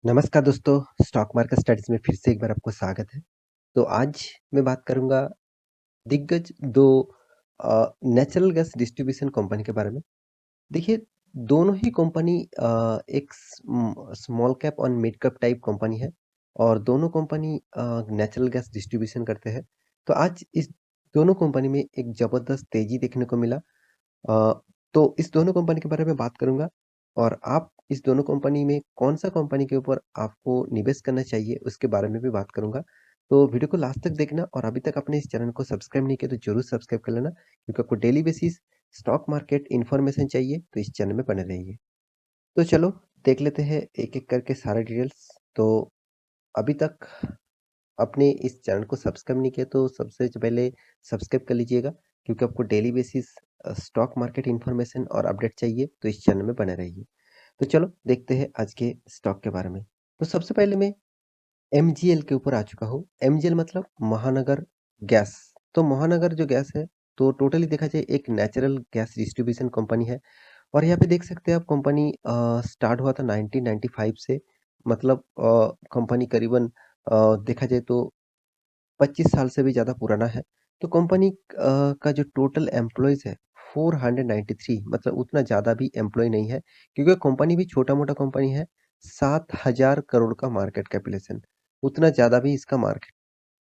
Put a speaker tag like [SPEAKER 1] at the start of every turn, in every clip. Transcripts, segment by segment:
[SPEAKER 1] नमस्कार दोस्तों, stock market studies में फिर से एक बार आपको स्वागत है। तो आज मैं बात करूँगा दिग्गज 2 नेचुरल गैस डिस्ट्रीब्यूशन कंपनी के बारे में। देखिए, दोनों ही कंपनी एक स्मॉल कैप और मिड कैप टाइप कंपनी है और दोनों कंपनी नेचुरल गैस डिस्ट्रीब्यूशन करते हैं। तो आज इस दोनों कंपनी में एक ज़बरदस्त तेज़ी देखने को मिला। अ, तो इस दोनों कंपनी के बारे में बात करूँगा और आप इस दोनों कंपनी में कौन-सा कंपनी के ऊपर आपको निवेश करना चाहिए, उसके बारे में भी बात करूँगा। तो वीडियो को लास्ट तक देखना और अभी तक आपने इस चैनल को सब्सक्राइब नहीं किया तो ज़रूर सब्सक्राइब कर लेना क्योंकि आपको daily basis stock market information चाहिए तो इस चैनल में बने रहिए। तो चलो देख लेते हैं एक-एक करके सारे डिटेल्स। तो अभी तक आपने इस चैनल को सब्सक्राइब नहीं किया तो सबसे पहले सब्सक्राइब कर लीजिएगा क्योंकि आपको daily basis stock market information और अपडेट चाहिए तो इस चैनल में बने रहिए। तो चलो देखते हैं आज के स्टॉक के बारे में। तो सबसे पहले मैं एमजीएल के ऊपर आ चुका हूँ। एमजीएल मतलब महानगर गैस। तो महानगर जो गैस है तो टोटली देखा जाए एक नेचुरल गैस डिस्ट्रीब्यूशन कंपनी है और यहाँ पे देख सकते हैं आप कंपनी स्टार्ट हुआ था 1995 से मतलब कंपनी करीबन देखा जाए तो 25 साल से भी ज़्यादा पुराना है। तो कंपनी का जो टोटल एम्प्लॉइज़ है 493 मतलब उतना ज़्यादा भी एम्प्लॉयी नहीं है क्योंकि कंपनी भी छोटा-मोटा कंपनी है। 7,000 करोड़ का मार्केट कैपिटलाइज़ेशन उतना ज़्यादा भी इसका मार्केट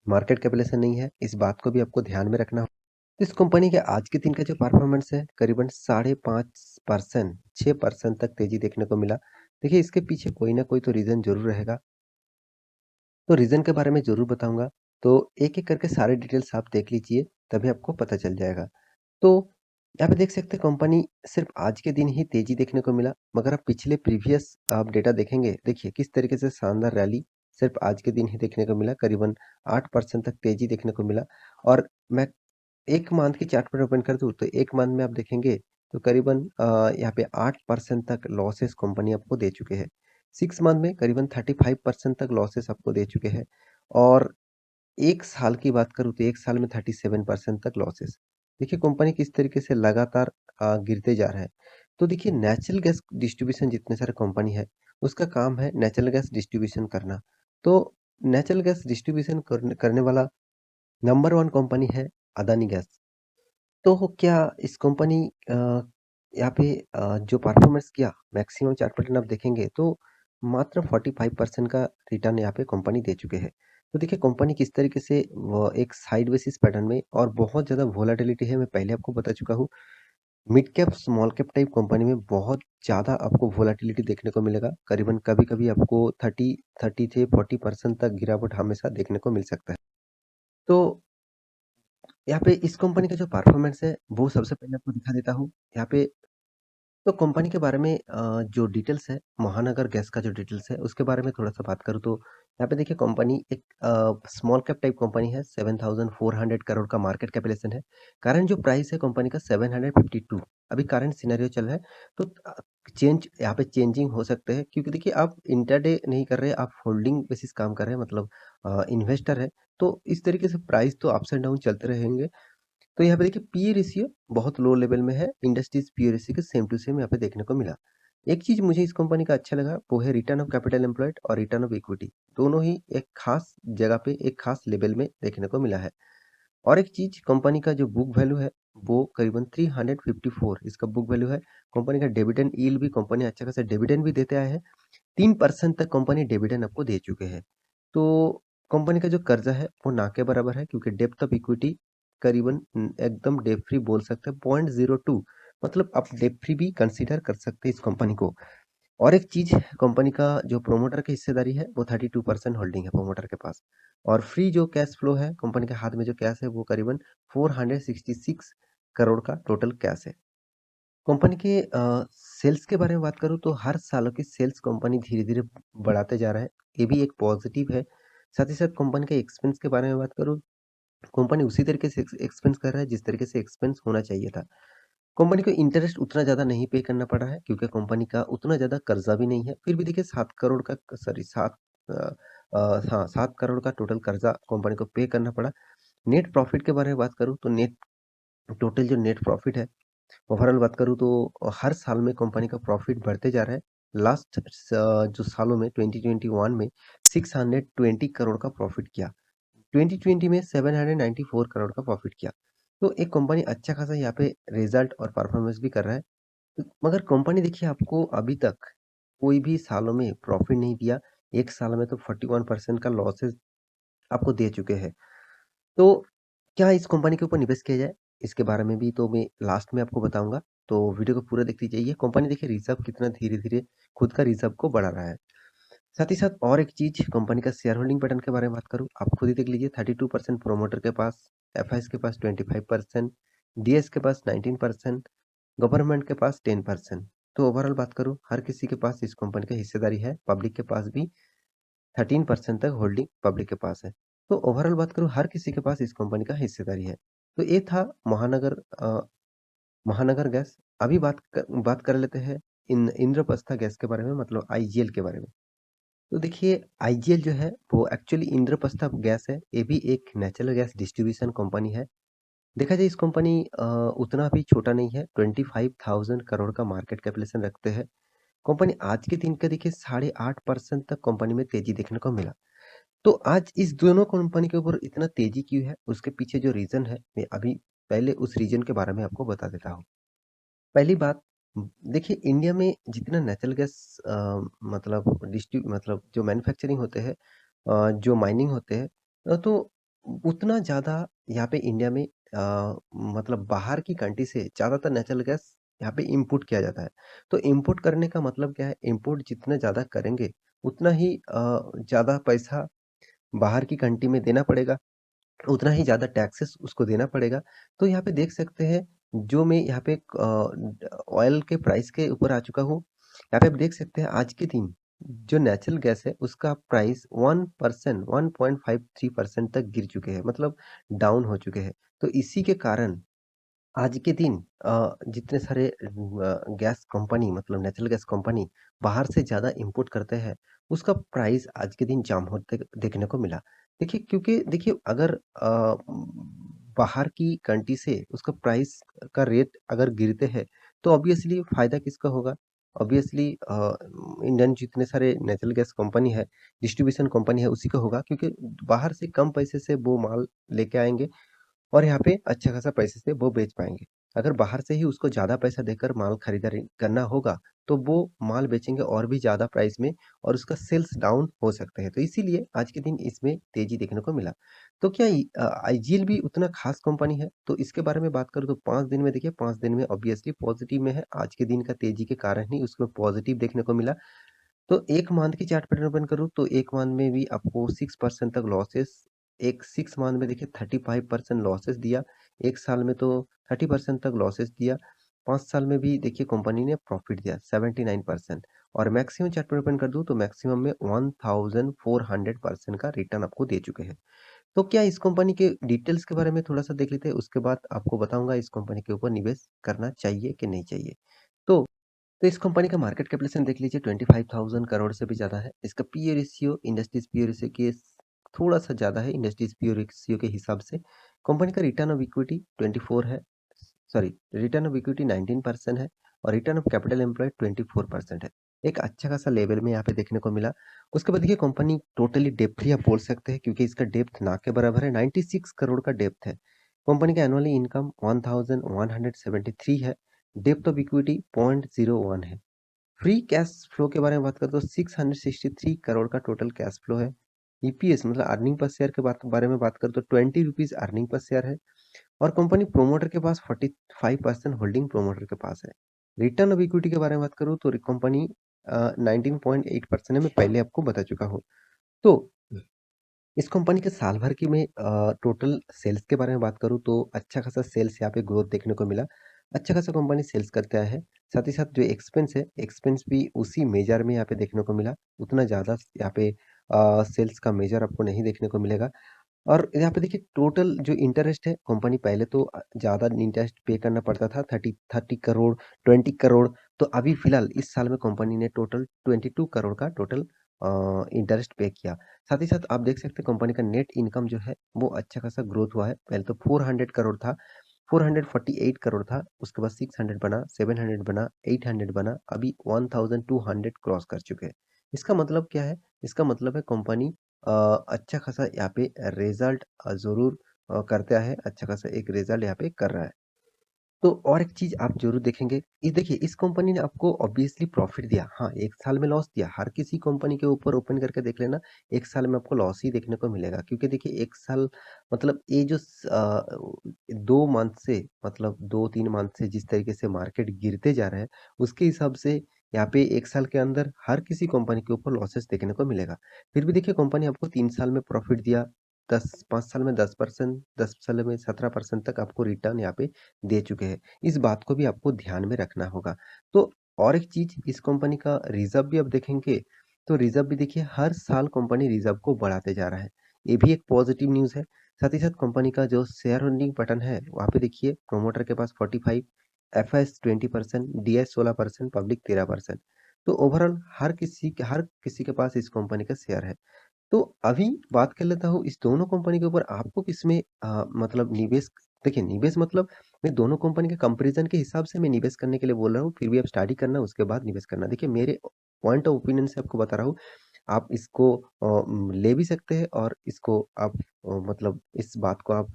[SPEAKER 1] मार्केट कैपिटलाइज़ेशन नहीं है। इस बात को भी आपको ध्यान में रखना होगा। इस कंपनी के आज के दिन का जो परफॉर्मेंस है करीबन 5.5% 6% तक तेज़ी देखने को मिला। देखिए इसके पीछे कोई ना कोई तो रीज़न ज़रूर रहेगा। तो रीज़न के बारे में ज़रूर बताऊँगा। तो एक-एक करके सारे डिटेल्स आप देख लीजिए, तभी आपको पता चल जाएगा। तो यहाँ पे देख सकते हैं कंपनी सिर्फ़ आज के दिन ही तेज़ी देखने को मिला, मगर आप पिछले प्रीवियस आप डेटा देखेंगे, देखिए किस तरीके से शानदार रैली सिर्फ़ आज के दिन ही देखने को मिला, करीबन 8% तक तेज़ी देखने को मिला और मैं 1 मंथ की चार्ट पर ओपन कर दूँ, तो 1 मंथ में आप देखेंगे तो करीबन यहाँ पे 8% तक लॉसेस कंपनी आपको दे चुके हैं। 6 मंथ में करीबन 35% तक लॉसेस आपको दे चुके हैं और 1 साल की बात करूँ तो 1 साल में 37% तक लॉसेस। देखिए कंपनी किस तरीके से लगातार गिरते जा रहा है। तो देखिए नेचुरल गैस डिस्ट्रीब्यूशन जितने सारे कंपनी है, उसका काम है नेचुरल गैस डिस्ट्रीब्यूशन करना। तो नेचुरल गैस डिस्ट्रीब्यूशन करने करने वाला नंबर 1 कंपनी है अदानी गैस। तो क्या इस कंपनी यहाँ पे जो परफॉर्मेंस किया मैक्सिमम चार्ट पैटर्न आप देखेंगे तो मात्र 45% का रिटर्न यहाँ पे कंपनी दे चुके हैं। तो देखिए कंपनी किस तरीके से एक साइड बेसिस पैटर्न में और बहुत ज़्यादा वोलेटिलिटी है मैं पहले आपको बता चुका हूँ। Mid cap, small cap type company में बहुत ज़्यादा आपको वोलेटिलिटी देखने को मिलेगा। करीबन कभी-कभी आपको 30 से 40% तक गिरावट हमेशा देखने को मिल सकता है। तो यहाँ पे इस कंपनी का जो परफॉर्मेंस है, वो सबसे पहले आपको दिखा देता हूँ। यहाँ पे तो कंपनी के बारे में जो डिटेल्स है, महानगर गैस का जो डिटेल्स है, उसके बारे में थोड़ा-सा बात करूँ तो यहाँ पे देखिए कंपनी एक स्मॉल कैप टाइप कंपनी है, 7,400 करोड़ का मार्केट कैपिटलाइज़ेशन है। करंट जो प्राइस है कंपनी का 752 अभी करंट सिनेरियो चल रहा है, तो चेंज यहाँ पे चेंजिंग हो सकते हैं क्योंकि देखिए आप इंट्राडे नहीं कर रहे, आप होल्डिंग बेसिस काम कर रहे हैं मतलब इन्वेस्टर हैं, तो इस तरीके से प्राइस तो अप्स एंड डाउन चलते रहेंगे। तो यहाँ पे देखिए पीई रेशियो बहुत लो लेवल में है, इंडस्ट्रीज़ पीई रेशियो के सेम टू सेम यहाँ पे देखने को मिला। एक चीज़ मुझे इस कंपनी का अच्छा लगा वो है रिटर्न ऑफ कैपिटल एम्प्लॉयड और रिटर्न ऑफ इक्विटी। दोनों ही एक खास जगह पे एक खास लेवल में देखने को मिला है। और एक चीज़ कंपनी का जो बुक वैल्यू है वो करीबन 354 इसका बुक वैल्यू है। कंपनी का डिविडेंड यील्ड भी कंपनी अच्छा खासा डिविडेंड भी देते आए हैं। 3% तक कंपनी डिविडेंड आपको दे चुके हैं। तो कंपनी का जो कर्जा है वो ना के बराबर है क्योंकि डेप्थ ऑफ इक्विटी करीबन एकदम डेट फ्री बोल सकते हैं 0.02 मतलब आप डेट फ्री भी कंसीडर कर सकते हैं इस कंपनी को। और एक चीज़ कंपनी का जो प्रोमोटर की हिस्सेदारी है वो 32% होल्डिंग है प्रोमोटर के पास। और फ्री जो कैश फ्लो है कंपनी के हाथ में जो कैश है वो करीबन 466 करोड़ का टोटल कैश है। कंपनी के सेल्स के बारे में बात करूँ तो हर सालों की सेल्स कंपनी धीरे-धीरे बढ़ाते जा रहा है, ये भी एक पॉजिटिव है। साथ ही साथ कंपनी के एक्सपेंस के बारे में बात करूँ, कंपनी उसी तरीके से एक्सपेंस कर रहा है जिस तरीके से एक्सपेंस होना चाहिए था। कंपनी को इंटरेस्ट उतना ज़्यादा नहीं पे करना पड़ा है क्योंकि कंपनी का उतना ज़्यादा कर्जा भी नहीं है। फिर भी देखिए 7 करोड़ का सॉरी 7 अ हाँ 7 करोड़ का टोटल कर्जा कंपनी को पे करना पड़ा। नेट प्रॉफिट के बारे में बात करूँ तो नेट टोटल जो नेट प्रॉफिट है ओवरऑल बात करूँ तो हर साल में कंपनी का प्रॉफिट बढ़ते जा रहा है। लास्ट जो सालों में 2021 में 620 करोड़ का प्रॉफ़िट किया। 2020 में 794 करोड़ का प्रॉफ़िट किया। तो एक कंपनी अच्छा खासा यहाँ पे रिज़ल्ट और परफ़ॉर्मेंस भी कर रहा है। मगर कंपनी देखिए आपको अभी तक कोई भी सालों में प्रॉफ़िट नहीं दिया। 1 साल में तो 41% का लॉसेस आपको दे चुके हैं। तो क्या इस कंपनी के ऊपर निवेश किया जाए? इसके बारे में भी तो मैं लास्ट में आपको बताऊँगा, तो वीडियो को पूरा देखते जाइए। कंपनी देखिए रिज़र्व कितना धीरे-धीरे खुद का रिज़र्व को बढ़ा रहा है। साथ ही साथ और एक चीज़ कंपनी का शेयर होल्डिंग पैटर्न के बारे में बात करूँ, आप खुद ही देख लीजिए 32% प्रोमोटर के पास, एफआईज़ के पास 25%, डीएस के पास 19%, गवर्नमेंट के पास 10%। तो ओवरऑल बात करूँ, हर किसी के पास इस कंपनी की हिस्सेदारी है, पब्लिक के पास भी 13% तक होल्डिंग पब्लिक के पास है। तो ओवरऑल बात करूँ हर किसी के पास इस कंपनी का हिस्सेदारी है। तो ये था महानगर गैस। अभी बात कर लेते हैं इन इंद्रप्रस्थ गैस के बारे में मतलब आईजीएल के बारे में। तो देखिए आईजीएल जो है वो एक्चुअली इंद्रप्रस्थ गैस है। ये भी एक नेचुरल गैस डिस्ट्रीब्यूशन कंपनी है। देखा जाए इस कंपनी उतना भी छोटा नहीं है, 25,000 करोड़ का मार्केट कैपिटलाइजेशन रखते हैं। कंपनी आज के दिन का देखिए 8.5% तक कंपनी में तेजी देखने को मिला। तो आज इस दोनों कंपनी के ऊपर इतना तेजी क्यों है? उसके पीछे जो रीज़न है, मैं अभी पहले उस रीज़न के बारे में आपको बता देता हूँ। पहली बात देखिए इंडिया में जितना नेचुरल गैस मतलब जो मैन्युफैक्चरिंग होते हैं जो माइनिंग होते हैं तो उतना ज़्यादा यहाँ पे इंडिया में मतलब बाहर की कंट्री से ज़्यादातर नेचुरल गैस यहाँ पे इंपोर्ट किया जाता है। तो इंपोर्ट करने का मतलब क्या है? इंपोर्ट जितना ज़्यादा करेंगे, उतना ही ज़्यादा पैसा बाहर की कंट्री में देना पड़ेगा। उतना ही ज़्यादा टैक्सेस उसको देना पड़ेगा। तो यहाँ पे देख सकते हैं जो मैं यहाँ पे ऑयल के प्राइस के ऊपर आ चुका हूँ। यहाँ पे आप देख सकते हैं आज के दिन जो नेचुरल गैस है उसका प्राइस 1% 1.53% तक गिर चुके हैं मतलब डाउन हो चुके हैं। तो इसी के कारण आज के दिन जितने सारे गैस कंपनी मतलब नेचुरल गैस कंपनी बाहर से ज़्यादा इंपोर्ट करते हैं, उसका प्राइस आज के दिन जाम होते देखने को मिला। देखिए क्योंकि देखिए अगर बाहर की कंट्री से उसका प्राइस का रेट अगर गिरते हैं, तो ऑब्वियसली फ़ायदा किसका होगा? ऑब्वियसली इंडियन जितने सारे नेचुरल गैस कंपनी है, डिस्ट्रीब्यूशन कंपनी है, उसी का होगा क्योंकि बाहर से कम पैसे से वो माल लेके आएँगे और यहाँ पे अच्छा खासा पैसे से वो बेच पाएँगे। अगर बाहर से ही उसको ज़्यादा पैसा देकर माल खरीदारी करना होगा, तो वो माल बेचेंगे और भी ज़्यादा प्राइस में और उसका सेल्स डाउन हो सकते हैं। तो इसीलिए आज के दिन इसमें तेज़ी देखने को मिला। तो क्या आईजीएल भी उतना ख़ास कंपनी है? तो इसके बारे में बात करूँ तो 5 दिन में देखिए 5 दिन में ऑब्वियसली पॉज़िटिव में है। आज के दिन का तेज़ी के कारण ही उसको पॉज़िटिव देखने को मिला। तो 1 मंथ की चार्ट पैटर्न ओपन करूँ तो 1 मंथ में भी आपको 6% तक लॉसेस एक 6 मंथ में देखिए 35% लॉसेस दिया, 1 साल में तो 30% तक लॉसेस दिया, 5 साल में भी देखिए कंपनी ने प्रॉफिट दिया 79% और मैक्सिमम चार्ट पैटर्न ओपन कर दूँ तो मैक्सिमम में 1400% का रिटर्न आपको दे चुके हैं। तो क्या इस कंपनी के डिटेल्स के बारे में थोड़ा-सा देख लेते हैं, उसके बाद आपको बताऊँगा इस कंपनी के ऊपर निवेश करना चाहिए कि नहीं चाहिए। तो इस कंपनी का मार्केट कैपिटलाइजेशन देख लीजिए 25,000 करोड़ से भी ज़्यादा है। इसका PE ratio industry's PE ratio के थोड़ा-सा ज़्यादा है इंडस्ट्रीज़ पीई रेशियो के हिसाब से। कंपनी का रिटर्न ऑफ इक्विटी 24 है सॉरी रिटर्न ऑफ इक्विटी 19% है और रिटर्न ऑफ कैपिटल एम्प्लॉयड 24% है। एक अच्छा खासा लेवल में यहाँ पे देखने को मिला। उसके बाद देखिए कंपनी टोटली डेब्ट फ्री आप बोल सकते हैं क्योंकि इसका डेप्थ ना के बराबर है 96 करोड़ का डेप्थ है। कंपनी का एनुअली इनकम 1173 है। डेप्थ ऑफ इक्विटी 0.01 है। फ्री कैश फ्लो के बारे में बात करें तो 663 करोड़ का टोटल कैश फ्लो है। ईपीएस मतलब अर्निंग पर शेयर के बारे में बात करें तो 20 रुपीज़ अर्निंग पर शेयर है और कंपनी प्रोमोटर के पास 45% होल्डिंग प्रोमोटर के पास है। रिटर्न ऑफ इक्विटी के बारे में बात करूँ तो कंपनी 19.8% है, मैं पहले आपको बता चुका हूँ। तो इस कंपनी के साल भर की मैं टोटल सेल्स के बारे में बात करूँ तो अच्छा खासा सेल्स यहाँ पे ग्रोथ देखने को मिला। अच्छा खासा कंपनी सेल्स करते आया है। साथ ही साथ जो एक्सपेंस है, एक्सपेंस भी उसी मेजर में यहाँ पे देखने को मिला। उतना ज़्यादा यहाँ पे सेल्स का मेजर आपको नहीं देखने को मिलेगा। और यहाँ पे देखिए टोटल जो इंटरेस्ट है कंपनी पहले तो ज़्यादा इंटरेस्ट पे करना पड़ता था 30 करोड़ 20 करोड़ तो अभी फिलहाल इस साल में कंपनी ने टोटल 22 करोड़ का टोटल इंटरेस्ट पे किया। साथ ही साथ आप देख सकते हैं कंपनी का नेट इनकम जो है वो अच्छा खासा ग्रोथ हुआ है। पहले तो 400 करोड़ था 448 करोड़ था, उसके बाद 600 बना, 700 बना, 800 बना, अभी 1200 क्रॉस कर चुके हैं। इसका मतलब क्या है? इसका मतलब है कंपनी अच्छा खासा यहाँ पे रिज़ल्ट ज़रूर करता है, अच्छा खासा एक रिज़ल्ट यहाँ पे कर रहा है। तो और एक चीज़ आप ज़रूर देखेंगे, ये देखिए इस कंपनी ने आपको ऑब्वियसली प्रॉफ़िट दिया। हाँ, 1 साल में लॉस दिया, हर किसी कंपनी के ऊपर ओपन करके देख लेना, 1 साल में आपको लॉस ही देखने को मिलेगा। क्योंकि देखिए 1 साल मतलब ये जो 2 मंथ से मतलब 2-3 मंथ से जिस तरीके से मार्केट गिरते जा रहा है, उसके हिसाब से यहाँ पे 1 साल के अंदर हर किसी कंपनी के ऊपर लॉसेस देखने को मिलेगा। फिर भी देखिए कंपनी आपको 3 साल में प्रॉफ़िट दिया, 5 साल में 10%, 10 साल में 17% तक आपको रिटर्न यहाँ पे दे चुके हैं। इस बात को भी आपको ध्यान में रखना होगा। तो और एक चीज़ इस कंपनी का रिज़र्व भी आप देखेंगे, तो रिज़र्व भी देखिए हर साल कंपनी रिज़र्व को बढ़ाते जा रहा है। ये भी एक पॉज़िटिव न्यूज़ है। साथ ही साथ कंपनी का जो शेयर होल्डिंग पैटर्न है, वहाँ पे देखिए प्रोमोटर के पास 45, एफआईएस 20%, डीआईएस 16%, पब्लिक 13%। तो ओवरऑल हर किसी के पास इस कंपनी का शेयर है। तो अभी बात कर लेता हूँ इस दोनों कंपनी के ऊपर आपको किसमें मतलब निवेश देखिए निवेश मतलब मैं दोनों कंपनी के कंपैरिज़न के हिसाब से मैं निवेश करने के लिए बोल रहा हूँ, फिर भी आप स्टडी करना उसके बाद निवेश करना। देखिए मेरे पॉइंट ऑफ ओपिनियन से आपको बता रहा हूँ, आप इसको ले भी सकते हैं और इसको आप मतलब इस बात को आप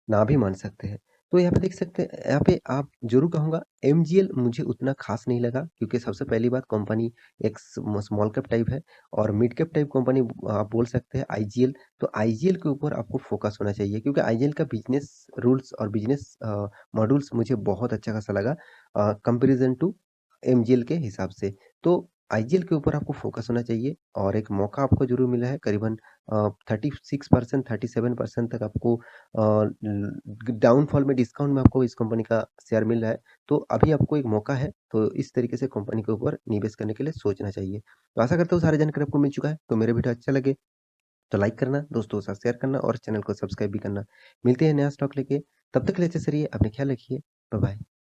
[SPEAKER 1] ना भी मान सकते हैं। तो यहाँ पे देख सकते हैं यहाँ पे आप ज़रूर कहूँगा एमजीएल मुझे उतना ख़ास नहीं लगा क्योंकि सबसे पहली बात कंपनी एक स्मॉल कैप टाइप है और मिड कैप टाइप कंपनी आप बोल सकते हैं आईजीएल। तो आईजीएल के ऊपर आपको फ़ोकस होना चाहिए क्योंकि आईजीएल का बिज़नेस रूल्स और बिज़नेस मॉड्यूल्स मुझे बहुत अच्छा खासा लगा कंपैरिज़न टू एमजीएल के हिसाब से। तो आईजीएल के ऊपर आपको फ़ोकस होना चाहिए और एक मौका आपको ज़रूर मिला है करीबन 36% 37% तक आपको डाउनफॉल में डिस्काउंट में आपको इस कंपनी का शेयर मिल रहा है, तो अभी आपको एक मौका है, तो इस तरीके से कंपनी के ऊपर निवेश करने के लिए सोचना चाहिए। तो आशा करता हूँ सारी जानकारी आपको मिल चुका है, तो मेरा वीडियो अच्छा लगे तो लाइक करना, दोस्तों के साथ शेयर करना और चैनल को सब्सक्राइब भी करना। मिलते हैं नया स्टॉक लेके, तब तक के लिए अच्छे से रहिए, अपना ख्याल रखिए, बाय बाय।